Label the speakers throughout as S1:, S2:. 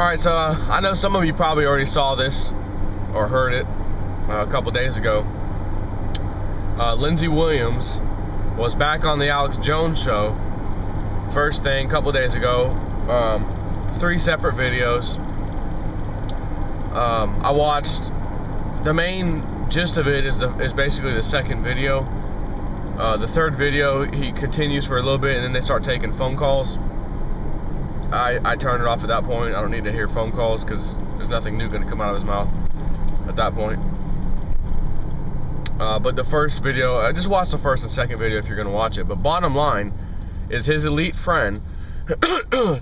S1: Alright, so I know some of you probably already saw this or heard it a couple days ago. Lindsey Williams was back on the Alex Jones show. First thing, a couple days ago. 3 separate videos. I watched, the main gist of it is basically the second video. The third video, he continues for a little bit and then they start taking phone calls. I turned it off at that point. I don't need to hear phone calls because there's nothing new going to come out of his mouth at that point. But the first video, just watch the first and second video if you're going to watch it. But bottom line is, his elite friend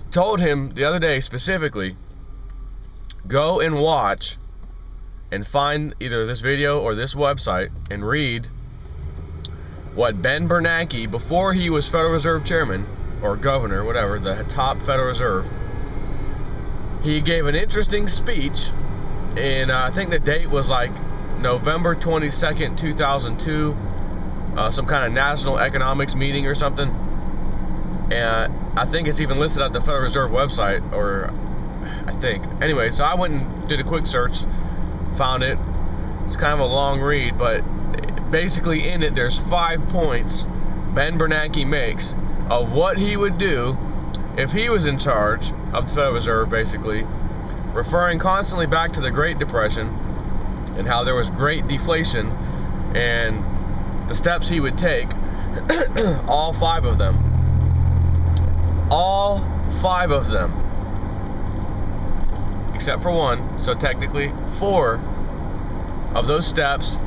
S1: told him the other day specifically, go and watch and find either this video or this website and read what Ben Bernanke, before he was Federal Reserve Chairman or governor, whatever, the top Federal Reserve, he gave an interesting speech, and I think the date was like November 22nd, 2002, some kind of national economics meeting or something, and I think it's even listed at the Federal Reserve website, or I think. Anyway, so I went and did a quick search, found it. It's kind of a long read, but basically in it there's 5 points Ben Bernanke makes of what he would do if he was in charge of the Federal Reserve, basically referring constantly back to the Great Depression and how there was great deflation and the steps he would take. All 5 of them. All 5 of them. Except for 1, so technically 4 of those steps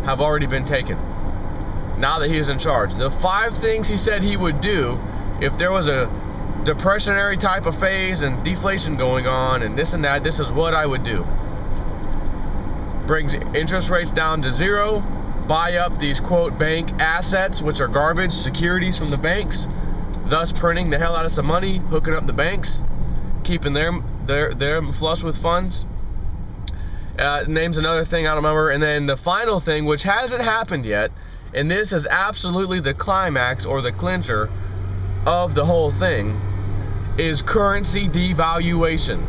S1: have already been taken now that he is in charge. The 5 things he said he would do if there was a depressionary type of phase and deflation going on and this and that, this is what I would do. Brings interest rates down to 0, buy up these quote bank assets, which are garbage, securities from the banks, thus printing the hell out of some money, hooking up the banks, keeping them flush with funds. Names another thing I don't remember, and then the final thing, which hasn't happened yet, and this is absolutely the climax or the clincher of the whole thing, is currency devaluation.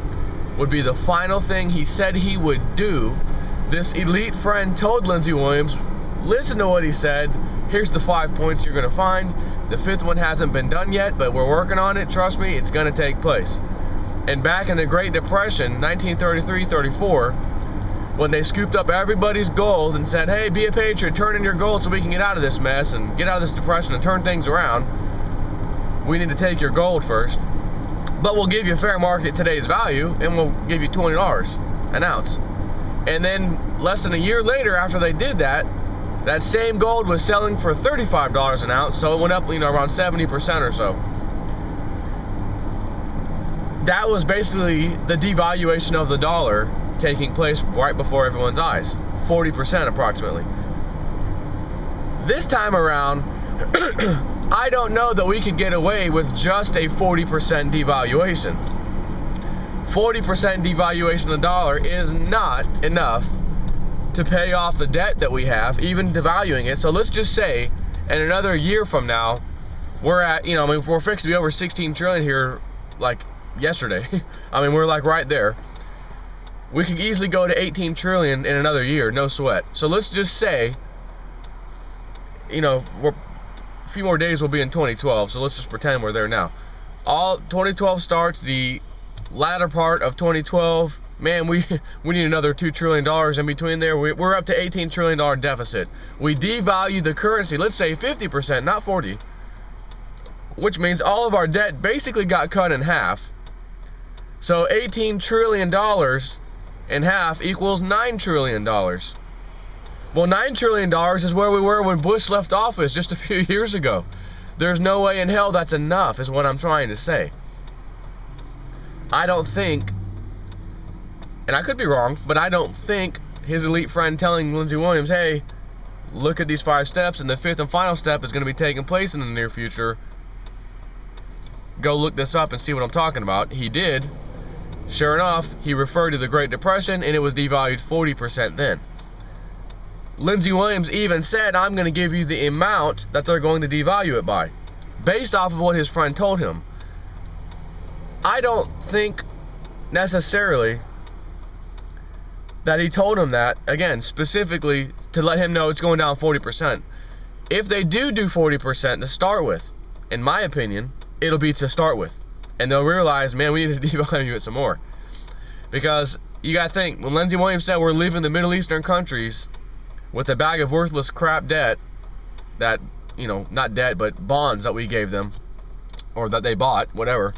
S1: Would be the final thing he said he would do. This elite friend told Lindsey Williams, listen to what he said, here's the 5 points you're going to find. The 5th one hasn't been done yet, but we're working on it, trust me, it's going to take place. And back in the Great Depression, 1933-34, when they scooped up everybody's gold and said, hey, be a patriot, turn in your gold so we can get out of this mess and get out of this depression and turn things around. We need to take your gold first, but we'll give you fair market today's value and we'll give you $20 an ounce. And then less than a year later, after they did that, that same gold was selling for $35 an ounce, so it went up, around 70% or so. That was basically the devaluation of the dollar taking place right before everyone's eyes. 40% approximately. This time around, I don't know that we could get away with just a 40% devaluation. 40% devaluation of the dollar is not enough to pay off the debt that we have, even devaluing it. So let's just say in another year from now, we're at, we're fixed to be over 16 trillion here like yesterday. We're like right there. We could easily go to 18 trillion in another year, no sweat. So let's just say, a few more days we'll be in 2012, so let's just pretend we're there now. 2012 starts, the latter part of 2012, man, we need another $2 trillion in between there. We're up to $18 trillion deficit. We devalue the currency, let's say 50%, not 40, which means all of our debt basically got cut in half. So $18 trillion in half equals $9 trillion. Well, $9 trillion is where we were when Bush left office just a few years ago. There's no way in hell that's enough, is what I'm trying to say. I don't think, and I could be wrong, but I don't think his elite friend telling Lindsey Williams, hey, look at these 5 steps, and the 5th and final step is going to be taking place in the near future. Go look this up and see what I'm talking about. He did. Sure enough, he referred to the Great Depression, and it was devalued 40% then. Lindsey Williams even said, I'm going to give you the amount that they're going to devalue it by, based off of what his friend told him. I don't think necessarily that he told him that, again, specifically to let him know it's going down 40%. If they do 40% to start with, in my opinion, it'll be to start with. And they'll realize, man, we need to devalue it some more. Because you gotta think, when Lindsey Williams said we're leaving the Middle Eastern countries with a bag of worthless crap debt, that, you know, not debt, but bonds that we gave them, or that they bought, whatever,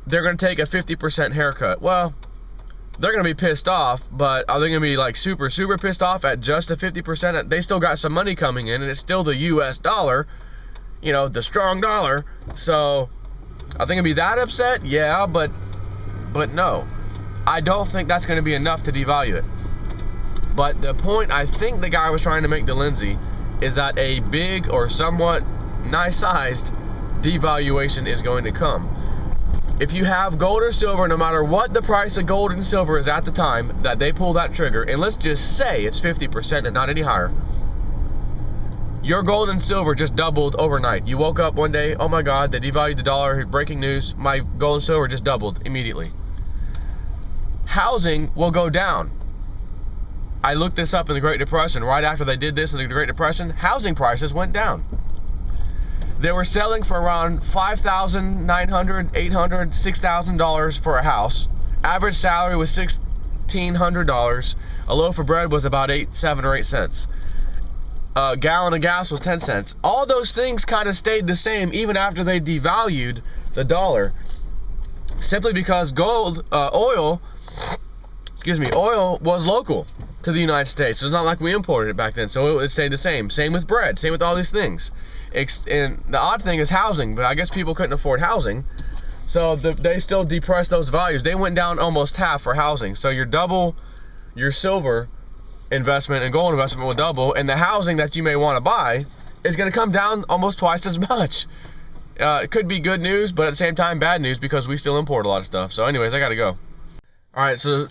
S1: they're gonna take a 50% haircut. Well, they're gonna be pissed off, but are they gonna be like super pissed off at just a 50%? They still got some money coming in, and it's still the US dollar, you know, the strong dollar. So are they gonna be that upset? Yeah, but no, I don't think that's gonna be enough to devalue it. But the point I think the guy was trying to make to Lindsey is that a big or somewhat nice sized devaluation is going to come. If you have gold or silver, no matter what the price of gold and silver is at the time that they pull that trigger, and let's just say it's 50% and not any higher, your gold and silver just doubled overnight. You woke up one day, oh my God, they devalued the dollar, breaking news, my gold and silver just doubled immediately. Housing will go down. I looked this up in the Great Depression. Right after they did this in the Great Depression, housing prices went down. They were selling for around $5,900, $800, $6,000 for a house. Average salary was $1,600. A loaf of bread was about 7 or 8 cents. A gallon of gas was 10 cents. All those things kind of stayed the same even after they devalued the dollar. Simply because oil was local to the United States. So it's not like we imported it back then. So it stayed the same. Same with bread. Same with all these things. And the odd thing is housing, but I guess people couldn't afford housing, so they still depressed those values. They went down almost half for housing. So your silver investment and gold investment will double, and the housing that you may want to buy is going to come down almost twice as much. It could be good news, but at the same time bad news, because we still import a lot of stuff. So anyways, I gotta go. All right, so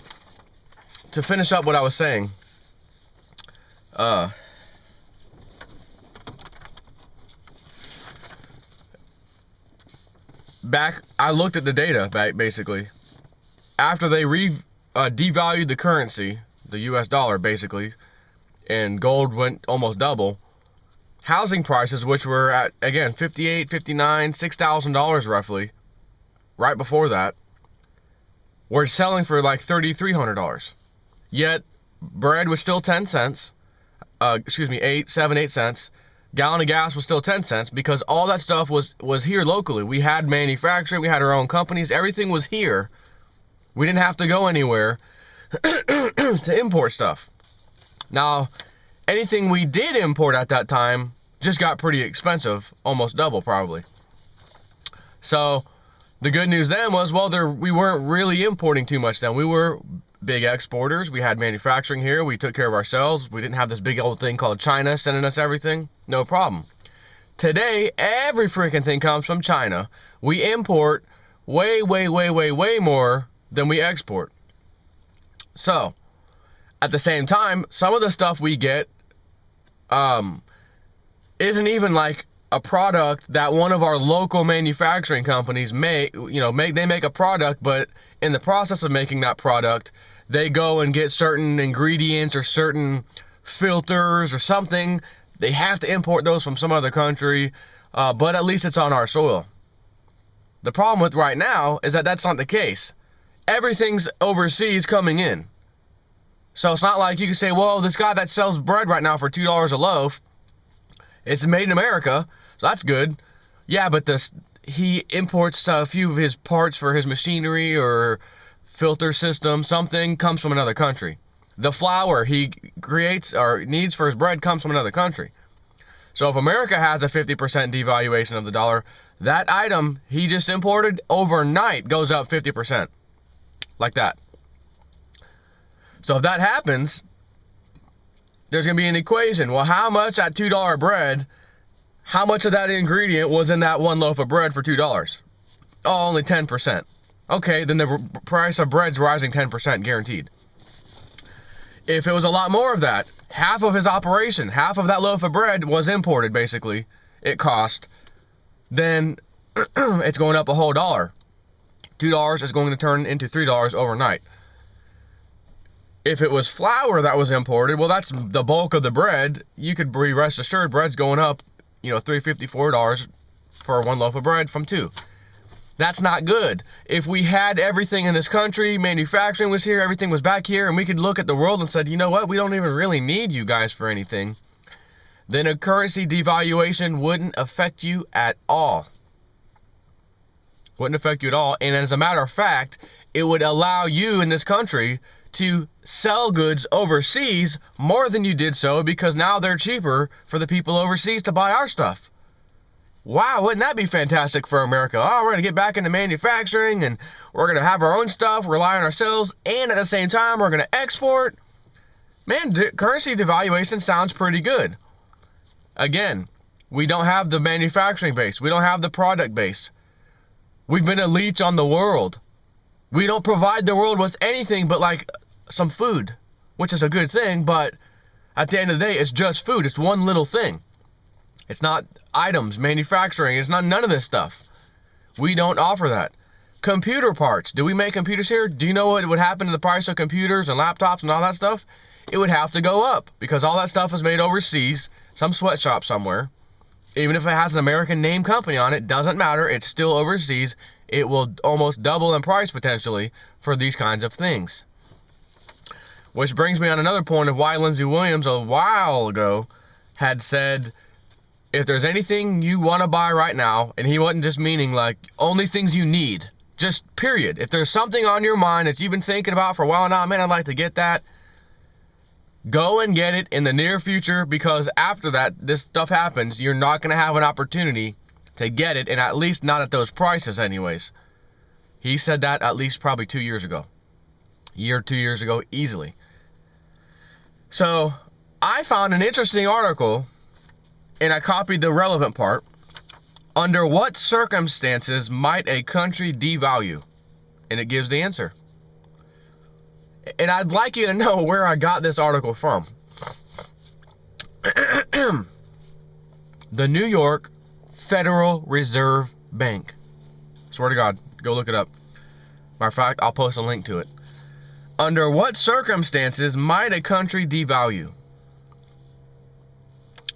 S1: to finish up what I was saying, I looked at the data basically after they devalued the currency, the US dollar basically, and gold went almost double. Housing prices, which were at, again, $58, $59, $6,000 roughly, right before that, were selling for like $3,300. Yet bread was still 10 cents, 8 cents. Gallon of gas was still 10 cents, because all that stuff was here locally. We had manufacturing, we had our own companies, everything was here. We didn't have to go anywhere to import stuff. Now, anything we did import at that time just got pretty expensive, almost double probably. So the good news then was, well, we weren't really importing too much then. We were big exporters. We had manufacturing here. We took care of ourselves. We didn't have this big old thing called China sending us everything. No problem. Today, every freaking thing comes from China. We import way more than we export. So, at the same time, some of the stuff we get isn't even like a product that one of our local manufacturing companies make. They make a product, but in the process of making that product, they go and get certain ingredients or certain filters or something. They have to import those from some other country, but at least it's on our soil. The problem with right now is that that's not the case. Everything's overseas coming in. So it's not like you can say, well, this guy that sells bread right now for $2 a loaf, it's made in America, so that's good. Yeah, but he imports a few of his parts for his machinery or filter system, something comes from another country. The flour he creates or needs for his bread comes from another country. So if America has a 50% devaluation of the dollar, that item he just imported overnight goes up 50%. Like that. So if that happens, there's going to be an equation. Well, how much at $2 bread, how much of that ingredient was in that one loaf of bread for $2? Oh, only 10%. Okay, then the price of bread's rising 10%, guaranteed. If it was a lot more of that, half of his operation, half of that loaf of bread was imported, basically, it cost, then it's going up a whole $1. $2 is going to turn into $3 overnight. If it was flour that was imported, well, that's the bulk of the bread. You could be rest assured bread's going up, $3.50, $4 for one loaf of bread from $2. That's not good. If we had everything in this country, manufacturing was here, everything was back here, and we could look at the world and said, you know what, we don't even really need you guys for anything, then a currency devaluation wouldn't affect you at all. Wouldn't affect you at all. And as a matter of fact, it would allow you in this country to sell goods overseas more than you did so, because now they're cheaper for the people overseas to buy our stuff. Wow, wouldn't that be fantastic for America? Oh, we're going to get back into manufacturing, and we're going to have our own stuff, rely on ourselves, and at the same time, we're going to export. Man, currency devaluation sounds pretty good. Again, we don't have the manufacturing base. We don't have the product base. We've been a leech on the world. We don't provide the world with anything but like some food, which is a good thing, but at the end of the day, it's just food. It's one little thing. It's not items, manufacturing. It's not none of this stuff. We don't offer that. Computer parts. Do we make computers here? Do you know what would happen to the price of computers and laptops and all that stuff? It would have to go up, because all that stuff is made overseas, some sweatshop somewhere. Even if it has an American name company on it, doesn't matter. It's still overseas. It will almost double in price potentially for these kinds of things. Which brings me on another point of why Lindsey Williams a while ago had said, if there's anything you want to buy right now, and he wasn't just meaning like only things you need, just period. If there's something on your mind that you've been thinking about for a while now, man, I'd like to get that, go and get it in the near future, because after that, this stuff happens, you're not going to have an opportunity to get it, and at least not at those prices anyways. He said that at least probably 2 years ago. A year, 2 years ago, easily. So, I found an interesting article, and I copied the relevant part. Under what circumstances might a country devalue? And it gives the answer. And I'd like you to know where I got this article from. The New York Federal Reserve Bank. Swear to God, go look it up. Matter of fact, I'll post a link to it. Under what circumstances might a country devalue?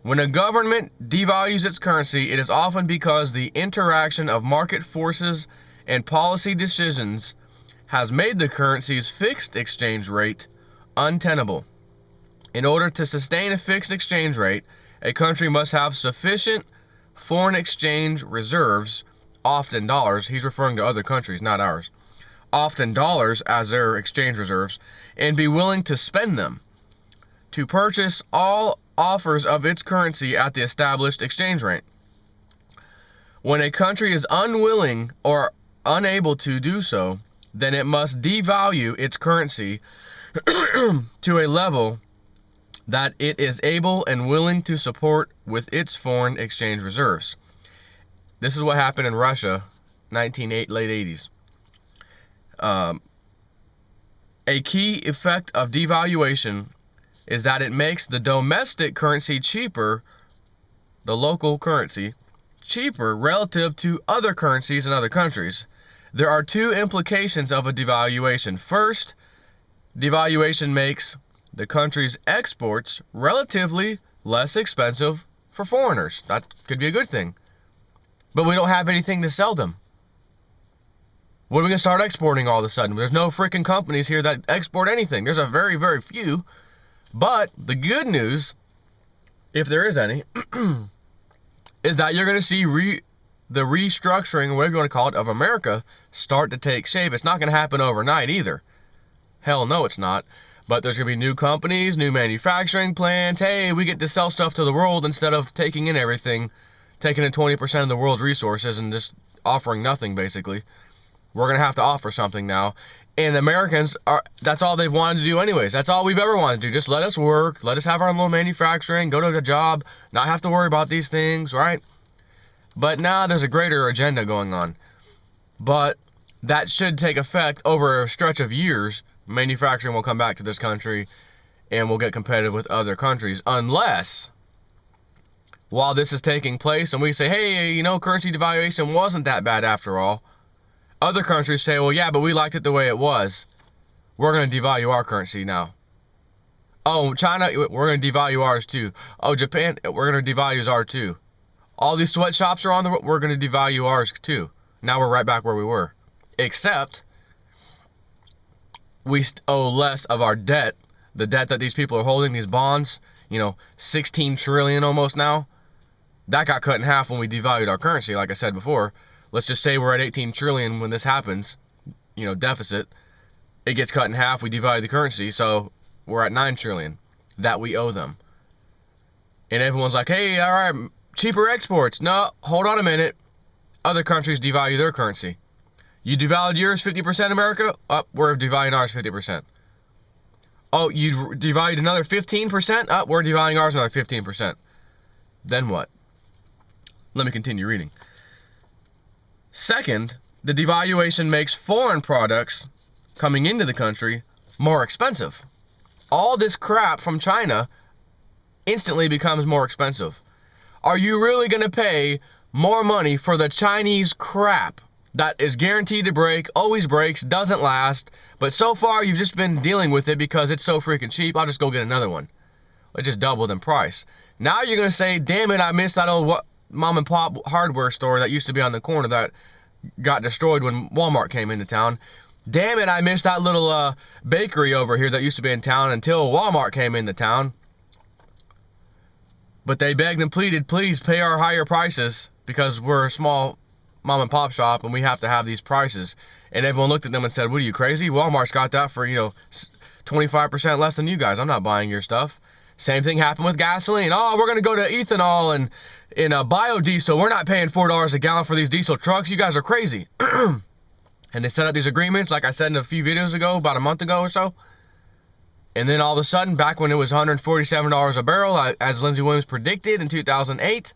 S1: When a government devalues its currency, it is often because the interaction of market forces and policy decisions has made the currency's fixed exchange rate untenable. In order to sustain a fixed exchange rate, a country must have sufficient foreign exchange reserves, often dollars. He's referring to other countries, not ours. Often dollars as their exchange reserves, and be willing to spend them to purchase all offers of its currency at the established exchange rate. When a country is unwilling or unable to do so, then it must devalue its currency to a level that it is able and willing to support with its foreign exchange reserves. This is what happened in Russia, late 80s. A key effect of devaluation is that it makes the domestic currency cheaper, the local currency, cheaper relative to other currencies in other countries. There are two implications of a devaluation. First, devaluation makes the country's exports relatively less expensive for foreigners. That could be a good thing. But we don't have anything to sell them. When are we going to start exporting all of a sudden? There's no freaking companies here that export anything. There's a very, very few. But the good news, if there is any, is that you're going to see the restructuring, or whatever you want to call it, of America start to take shape. It's not going to happen overnight either. Hell no, it's not. But there's going to be new companies, new manufacturing plants. Hey, we get to sell stuff to the world instead of taking in everything, taking in 20% of the world's resources and just offering nothing, basically. We're going to have to offer something now. And Americans, that's all they've wanted to do anyways. That's all we've ever wanted to do. Just let us work. Let us have our own little manufacturing. Go to the job. Not have to worry about these things, right? But now there's a greater agenda going on. But that should take effect over a stretch of years. Manufacturing will come back to this country and we'll get competitive with other countries. Unless, while this is taking place and we say, hey, currency devaluation wasn't that bad after all. Other countries say, well, yeah, but we liked it the way it was. We're going to devalue our currency now. Oh, China, we're going to devalue ours too. Oh, Japan, we're going to devalue ours too. All these sweatshops are on the road, we're going to devalue ours too. Now we're right back where we were. Except we owe less of our debt. The debt that these people are holding, these bonds, you know, 16 trillion almost now. That got cut in half when we devalued our currency, like I said before. Let's just say we're at 18 trillion when this happens, you know, deficit. It gets cut in half, we devalue the currency, so we're at 9 trillion that we owe them. And everyone's like, hey, all right, cheaper exports. No, hold on a minute. Other countries devalue their currency. You devalued yours 50%, America? We're devaluing ours 50%. Oh, you devalued another 15%? We're devaluing ours another 15%. Then what? Let me continue reading. Second, the devaluation makes foreign products coming into the country more expensive. All this crap from China instantly becomes more expensive. Are you really going to pay more money for the Chinese crap that is guaranteed to break, always breaks, doesn't last, but so far you've just been dealing with it because it's so freaking cheap, I'll just go get another one. It just doubled in price. Now you're going to say, damn it, I missed that old mom and pop hardware store that used to be on the corner that got destroyed when Walmart came into town. Damn it, I missed that little bakery over here that used to be in town until Walmart came into town. But they begged and pleaded, please pay our higher prices because we're a small mom and pop shop and we have to have these prices. And everyone looked at them and said, what are you, crazy? Walmart's got that for, you know, 25% less than you guys. I'm not buying your stuff. Same thing happened with gasoline. Oh, we're going to go to ethanol and in a biodiesel. We're not paying $4 a gallon for these diesel trucks. You guys are crazy. And they set up these agreements, like I said in a few videos ago, about a month ago or so. And then all of a sudden, back when it was $147 a barrel, as Lindsey Williams predicted in 2008,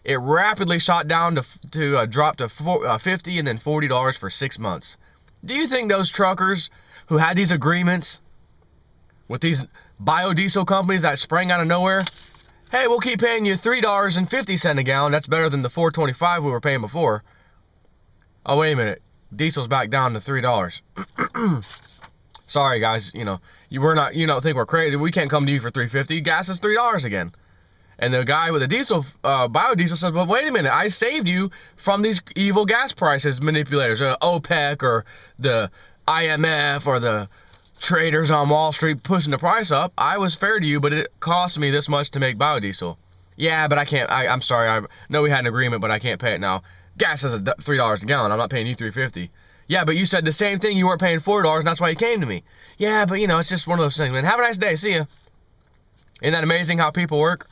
S1: it rapidly shot down to drop to $50 and then $40 for 6 months. Do you think those truckers who had these agreements with these biodiesel companies that sprang out of nowhere, hey, we'll keep paying you $3.50 a gallon. That's better than the $4.25 we were paying before. Oh, wait a minute. Diesel's back down to $3. Sorry, guys. You know, you don't think we're crazy. We can't come to you for $3.50. Gas is $3 again. And the guy with the diesel, biodiesel says, well, wait a minute. I saved you from these evil gas prices manipulators, OPEC or the IMF or the traders on Wall Street pushing the price up. I was fair to you, but it cost me this much to make biodiesel. Yeah, but I can't. I'm sorry. I know we had an agreement, but I can't pay it now. Gas is $3 a gallon. I'm not paying you $3.50. Yeah, but you said the same thing. You weren't paying $4, and that's why you came to me. Yeah, but you know, it's just one of those things, man. Have a nice day. See ya. Isn't that amazing how people work?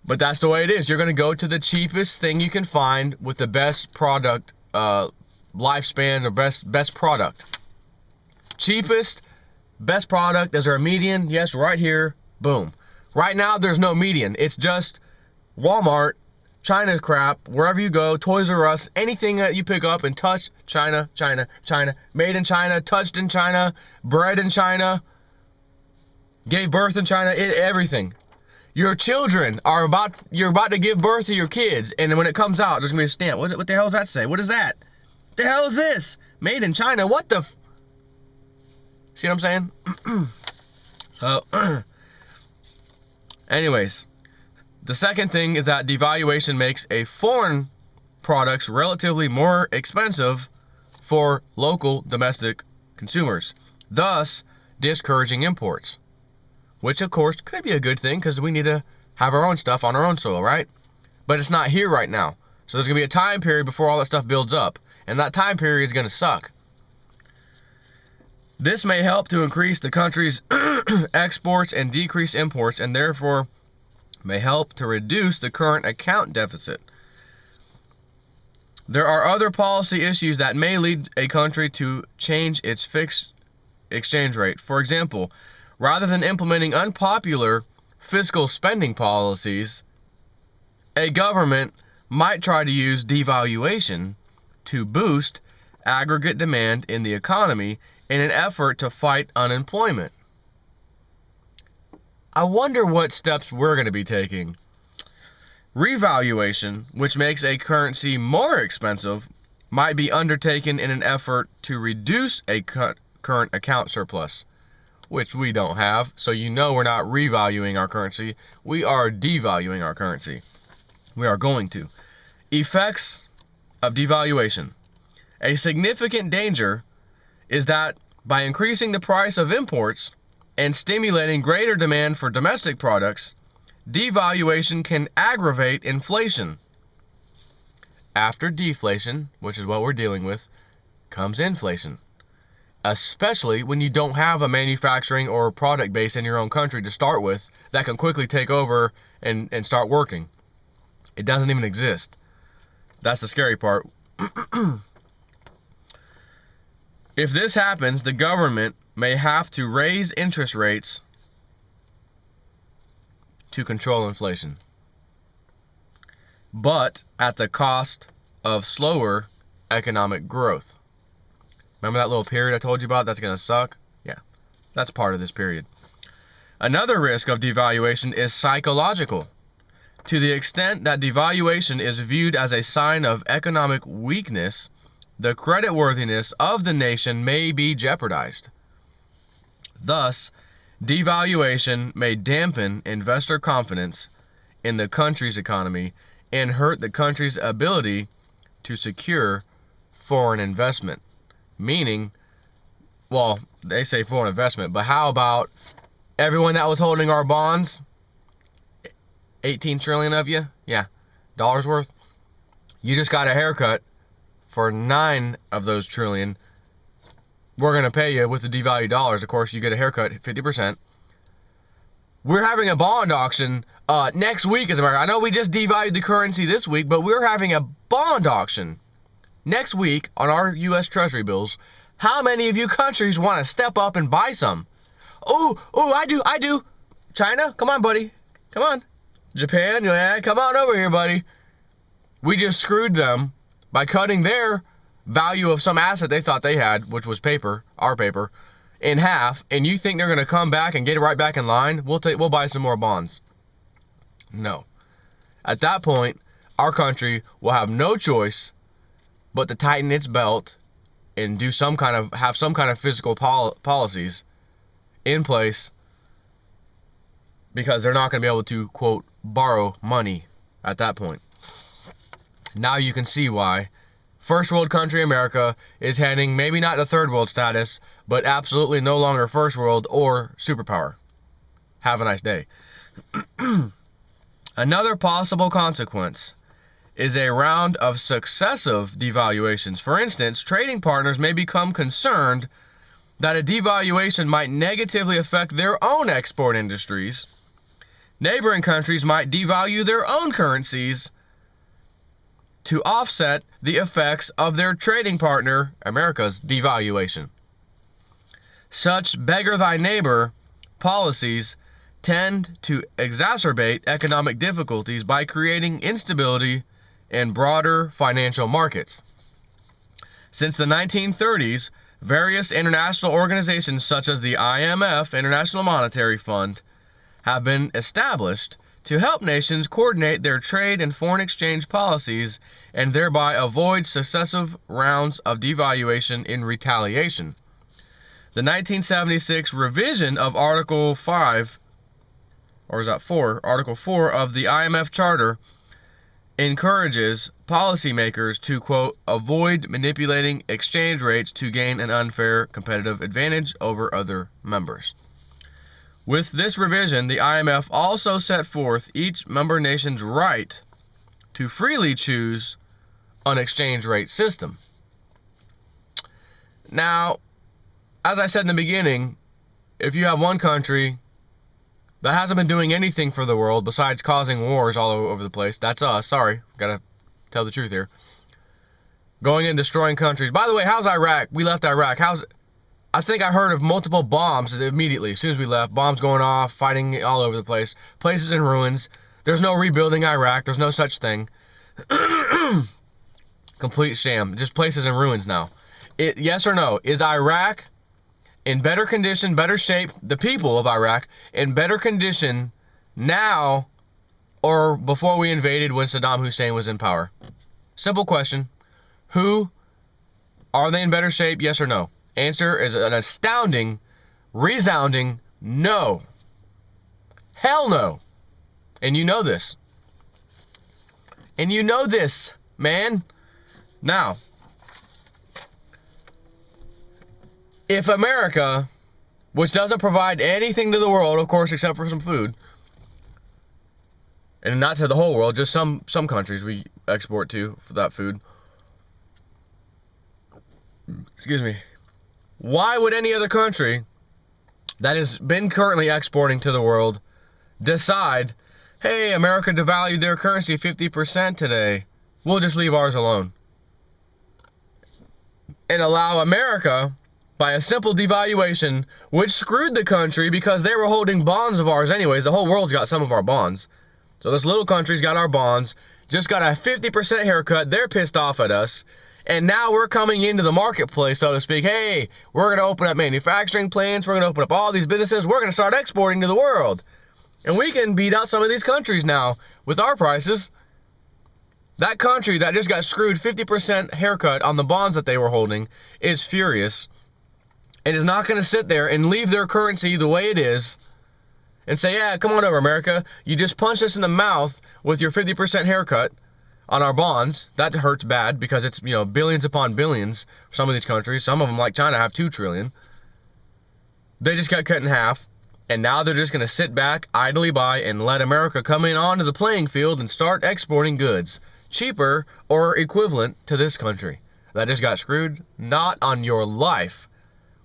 S1: But that's the way it is. You're going to go to the cheapest thing you can find with the best product lifespan or best product. Cheapest, best product. Is there a median? Yes, right here. Boom. Right now, there's no median. It's just Walmart, China crap, wherever you go, Toys R Us, anything that you pick up and touch, China, China, China. Made in China, touched in China, bred in China, gave birth in China, everything. Your children are you're about to give birth to your kids, and when it comes out, there's going to be a stamp. What the hell does that say? What is that? What the hell is this? Made in China, what the See what I'm saying? So, anyways, the second thing is that devaluation makes a foreign products relatively more expensive for local domestic consumers, thus discouraging imports. Which, of course, could be a good thing because we need to have our own stuff on our own soil, right? But it's not here right now. So there's going to be a time period before all that stuff builds up. And that time period is going to suck. This may help to increase the country's exports and decrease imports, and therefore may help to reduce the current account deficit. There are other policy issues that may lead a country to change its fixed exchange rate. For example, rather than implementing unpopular fiscal spending policies, a government might try to use devaluation to boost aggregate demand in the economy in an effort to fight unemployment. I wonder what steps we're going to be taking. Revaluation, which makes a currency more expensive, might be undertaken in an effort to reduce a current account surplus, which we don't have. So you know we're not revaluing our currency. We are devaluing our currency. We are going to. Effects of devaluation. A significant danger is that by increasing the price of imports and stimulating greater demand for domestic products, devaluation can aggravate inflation. After deflation, which is what we're dealing with, comes inflation. Especially when you don't have a manufacturing or product base in your own country to start with that can quickly take over and start working. It doesn't even exist. That's the scary part. If this happens, the government may have to raise interest rates to control inflation, but at the cost of slower economic growth. Remember that little period I told you about that's going to suck? Yeah, that's part of this period. Another risk of devaluation is psychological. To the extent that devaluation is viewed as a sign of economic weakness, the creditworthiness of the nation may be jeopardized. Thus, devaluation may dampen investor confidence in the country's economy and hurt the country's ability to secure foreign investment. Meaning, well, they say foreign investment, but how about everyone that was holding our bonds? 18 trillion of you? Yeah, dollars worth. You just got a haircut for 9 of those trillion. We're going to pay you with the devalued dollars. Of course, you get a haircut 50%. We're having a bond auction next week, as a matter. I know we just devalued the currency this week, but we're having a bond auction next week on our U.S. Treasury bills. How many of you countries want to step up and buy some? Oh, I do. China, come on, buddy. Come on. Japan, yeah, come on over here, buddy. We just screwed them by cutting their value of some asset they thought they had, which was paper, our paper, in half, and you think they're going to come back and get it right back in line? We'll buy some more bonds. No. At that point, our country will have no choice but to tighten its belt and have some kind of fiscal policies in place, because they're not going to be able to, quote, borrow money at that point. Now you can see why first world country America is heading maybe not to third world status, but absolutely no longer first world or superpower. Have a nice day. Another possible consequence is a round of successive devaluations. For instance, trading partners may become concerned that a devaluation might negatively affect their own export industries. Neighboring countries might devalue their own currencies to offset the effects of their trading partner, America's, devaluation. Such beggar thy neighbor policies tend to exacerbate economic difficulties by creating instability in broader financial markets. Since the 1930s, various international organizations such as the IMF, International Monetary Fund, have been established to help nations coordinate their trade and foreign exchange policies and thereby avoid successive rounds of devaluation in retaliation. The 1976 revision of Article 5, or is that 4? Article 4 of the IMF Charter encourages policymakers to, quote, avoid manipulating exchange rates to gain an unfair competitive advantage over other members. With this revision, the IMF also set forth each member nation's right to freely choose an exchange rate system. Now, as I said in the beginning, if you have one country that hasn't been doing anything for the world besides causing wars all over the place, that's us. Sorry, gotta tell the truth here. Going and destroying countries. By the way, how's Iraq? We left Iraq. I think I heard of multiple bombs immediately as soon as we left. Bombs going off, fighting all over the place. Places in ruins. There's no rebuilding Iraq. There's no such thing. Complete sham. Just places in ruins now. Yes or no? Is Iraq in better condition, better shape, the people of Iraq, in better condition now or before we invaded when Saddam Hussein was in power? Simple question. Who Are they in better shape? Yes or no? Answer is an astounding, resounding no. Hell no. And you know this. And you know this, man. Now, if America, which doesn't provide anything to the world, of course, except for some food, and not to the whole world, just some countries we export to for that food. Excuse me. Why would any other country that has been currently exporting to the world decide, hey, America devalued their currency 50% today, we'll just leave ours alone? And allow America, by a simple devaluation, which screwed the country because they were holding bonds of ours anyways. The whole world's got some of our bonds. So this little country's got our bonds, just got a 50% haircut. They're pissed off at us. And now we're coming into the marketplace, so to speak. Hey, we're going to open up manufacturing plants. We're going to open up all these businesses. We're going to start exporting to the world. And we can beat out some of these countries now with our prices. That country that just got screwed 50% haircut on the bonds that they were holding is furious. And is not going to sit there and leave their currency the way it is and say, yeah, come on over, America. You just punched us in the mouth with your 50% haircut on our bonds. That hurts bad because it's, you know, billions upon billions for some of these countries. Some of them, like China, have $2 trillion. They just got cut in half. And now they're just going to sit back, idly by, and let America come in onto the playing field and start exporting goods cheaper or equivalent to this country that just got screwed. Not on your life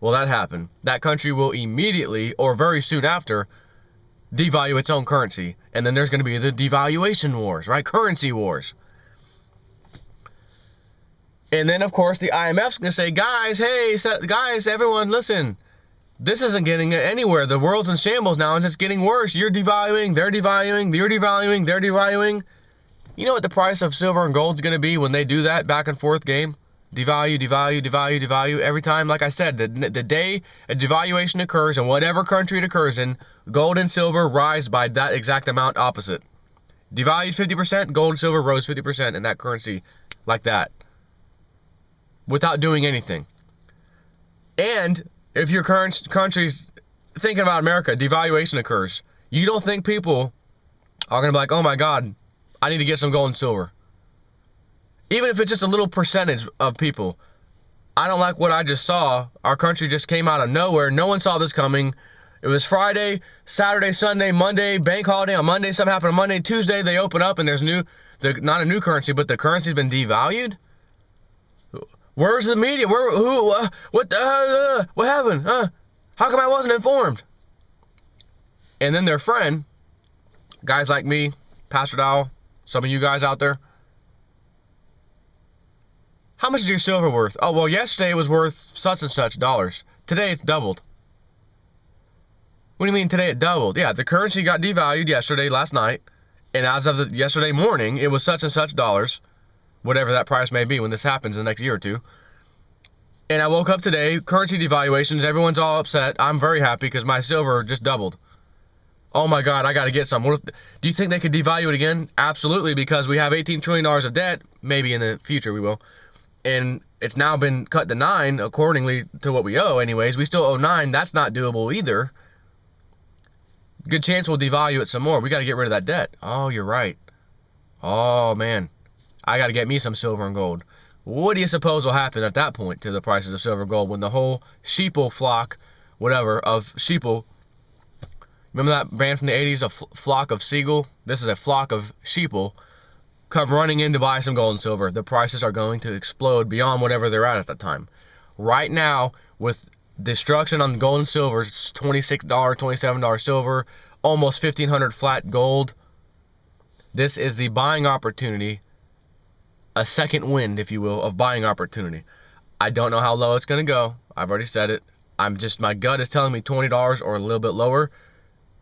S1: will that happen. That country will immediately, or very soon after, devalue its own currency. And then there's going to be the devaluation wars, right? Currency wars. And then, of course, the IMF's going to say, guys, hey, guys, everyone, listen. This isn't getting anywhere. The world's in shambles now, and it's getting worse. You're devaluing, they're devaluing, you're devaluing, they're devaluing. You know what the price of silver and gold is going to be when they do that back and forth game? Devalue, devalue, devalue, devalue. Every time, like I said, the day a devaluation occurs in whatever country it occurs in, gold and silver rise by that exact amount opposite. Devalued 50%, gold and silver rose 50% in that currency like that. Without doing anything. And if your current country's thinking about America, devaluation occurs. You don't think people are going to be like, oh my God, I need to get some gold and silver. Even if it's just a little percentage of people. I don't like what I just saw. Our country just came out of nowhere. No one saw this coming. It was Friday, Saturday, Sunday, Monday, bank holiday. On Monday, something happened on Monday. Tuesday, they open up and there's not a new currency, but the currency's been devalued. Where's the media? What happened? How come I wasn't informed? And then their friend, guys like me, Pastor Dowell, some of you guys out there, how much is your silver worth? Oh, well, yesterday it was worth such and such dollars. Today it's doubled. What do you mean today it doubled? Yeah, the currency got devalued yesterday, last night, and as of yesterday morning, it was such and such dollars, whatever that price may be when this happens in the next year or two. And I woke up today, currency devaluations, everyone's all upset. I'm very happy because my silver just doubled. Oh my God, I got to get some. Do you think they could devalue it again? Absolutely, because we have $18 trillion of debt. Maybe in the future we will. And it's now been cut to 9 accordingly to what we owe anyways. We still owe 9. That's not doable either. Good chance we'll devalue it some more. We got to get rid of that debt. Oh, you're right. Oh, man. I got to get me some silver and gold. What do you suppose will happen at that point to the prices of silver and gold when the whole sheeple flock, whatever, of sheeple, remember that band from the 80s, a flock of seagull? This is a flock of sheeple, come running in to buy some gold and silver. The prices are going to explode beyond whatever they're at the time. Right now, with destruction on gold and silver, it's $26, $27 silver, almost $1,500 flat gold. This is the buying opportunity, a second wind, if you will, of buying opportunity. I don't know how low it's going to go. I've already said it. My gut is telling me $20 or a little bit lower.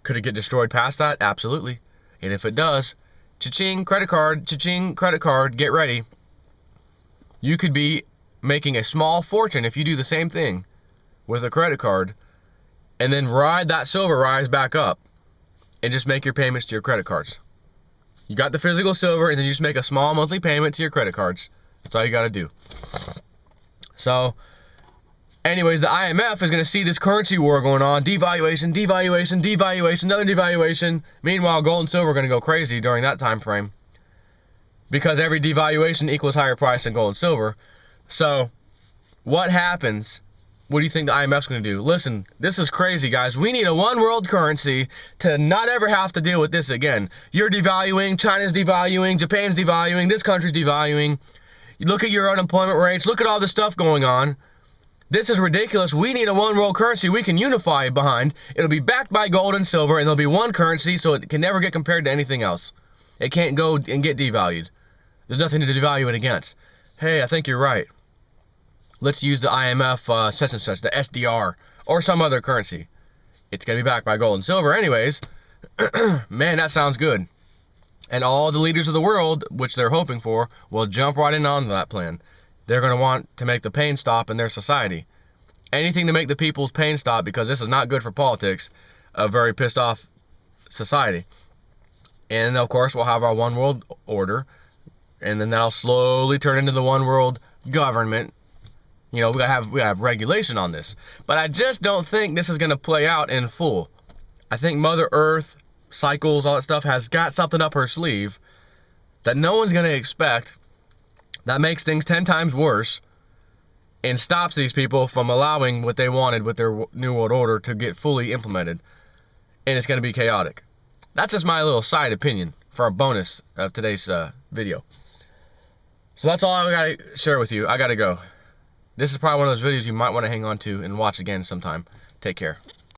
S1: Could it get destroyed past that? Absolutely. And if it does, cha-ching, credit card, cha-ching, credit card, get ready. You could be making a small fortune if you do the same thing with a credit card and then ride that silver rise back up and just make your payments to your credit cards. You got the physical silver and then you just make a small monthly payment to your credit cards. That's all you got to do. So, anyways, the IMF is going to see this currency war going on. Devaluation, devaluation, devaluation, another devaluation. Meanwhile, gold and silver are going to go crazy during that time frame, because every devaluation equals higher price than gold and silver. So, what happens? What do you think the IMF's going to do? Listen, this is crazy, guys. We need a one world currency to not ever have to deal with this again. You're devaluing, China's devaluing, Japan's devaluing, this country's devaluing. You look at your unemployment rates, look at all the stuff going on. This is ridiculous. We need a one world currency we can unify behind. It'll be backed by gold and silver, and there'll be one currency, so it can never get compared to anything else. It can't go and get devalued. There's nothing to devalue it against. Hey, I think you're right. Let's use the IMF such and such, the SDR, or some other currency. It's going to be backed by gold and silver anyways. Man, that sounds good. And all the leaders of the world, which they're hoping for, will jump right in on that plan. They're going to want to make the pain stop in their society. Anything to make the people's pain stop, because this is not good for politics, a very pissed off society. And of course, we'll have our one world order, and then that'll slowly turn into the one world government. You know, we gotta have regulation on this. But I just don't think this is going to play out in full. I think Mother Earth, cycles, all that stuff, has got something up her sleeve that no one's going to expect, that makes things 10 times worse and stops these people from allowing what they wanted with their New World Order to get fully implemented. And it's going to be chaotic. That's just my little side opinion for a bonus of today's video. So that's all I got to share with you. I got to go. This is probably one of those videos you might want to hang on to and watch again sometime. Take care.